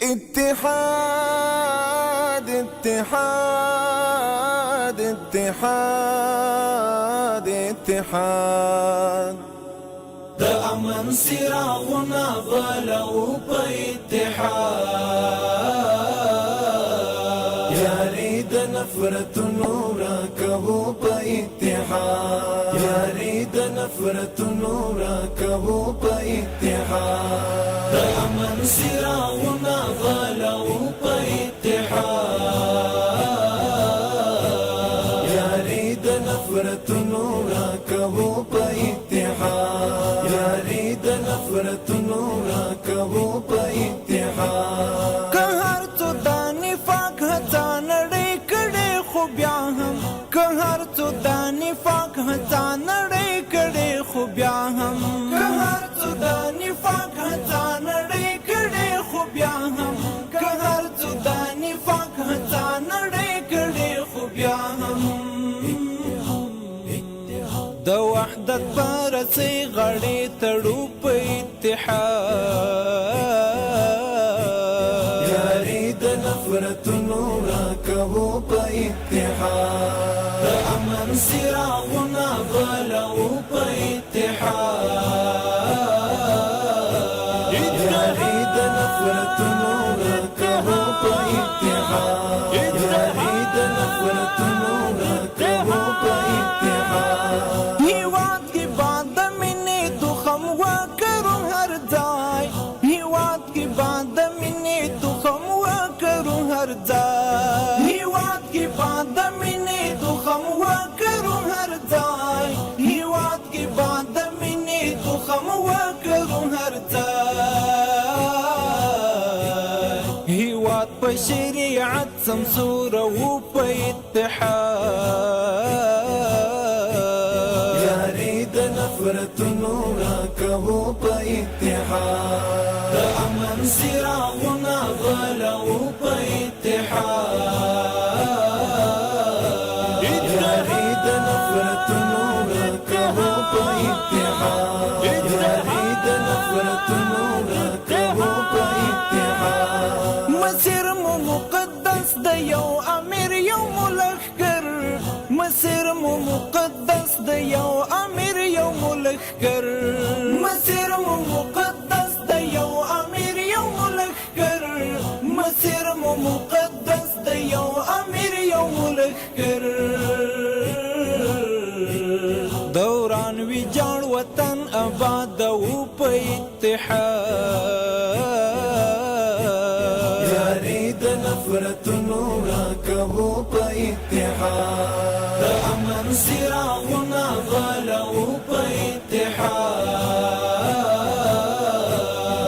اتحاد اتحاد اتحاد اتحاد د امن څراغونه بلو په اتحاد یاري د نفرتونو راکوو په اتحاد یاري د نفرتونو راکوو په اتحاد د امن څراغونه بلو په اتحاد یاري د نفرتونو راکوو په اتحاد یاري د نفرتونو راکوو په اتحاد که هر څو د نفاق هڅه نړۍ کړې خو بیا هم که هر څو د نفاق هڅه نړۍ کړې خو بیا هم که هر څو د نفاق هڅه نړۍ کړې خو بیا هم که هر څو د نفاق هڅه نړۍ کړې خو بیا هم د وحدت پر سي غړې تړو په اتحاد یاري د نفرتونو راکوو په اتحاد د امن څراغونه بلو په اتحاد یاري د نفرتونو راکوو په اتحاد یاري د نفرتونو راکوو په اتحاد هیواد کی باد مینه دخم وکرو هر ځای هیواد کی باد مینه دخم وکرو هر ځای هیواد کی باد مینه دخم وکرو هر ځای هیواد کی باد مینه دخم وکرو هر ځای هیواد په شریعت سمسور او په اتحاد یاري د نفرتونو راکوو په اتحاد د امن څراغونه بلو په اتحاد یاري د نفرتونو راکوو په اتحاد یاري د نفرتونو راکوو په اتحاد مسیر مو مقدس د یو امیر یو ملخکر مسیر مو مقدس د یو امیر یو ملخکر مسیر مو مقدس د یو امیر یو ملخکر مسیر مو مقدس د یو امیر یو ملخکر دوران ویجاړ وطن آباد او په اتحاد یاري د نفرتونو راکوو په اتحاد د امن څراغونه بلو په اتحاد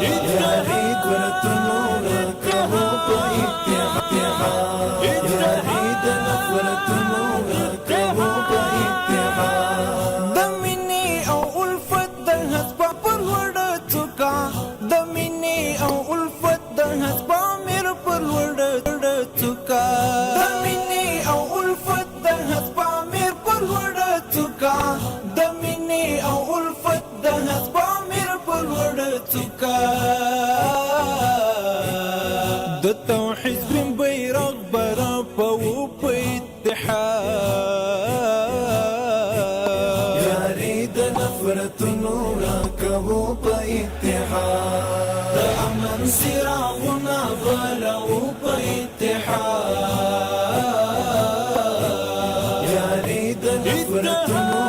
یاري د نفرتونو راکوو په اتحاد یاري د نفرتونو راکوو په اتحاد د مینې او الفت د حسبه پر وړه څوکا د مینې او الفت د حسبه میر پر وړه څوکا د مینې او الفت د حسبه میر پر وړه څوکا د مینې او الفت د حسبه میر پر وړه څوکا د توحید برم بیرغ برا په اتحاد یاري د نفرتونو راکوو په اتحاد د امن څراغونه بلو په اتحاد یاري د نفرتونو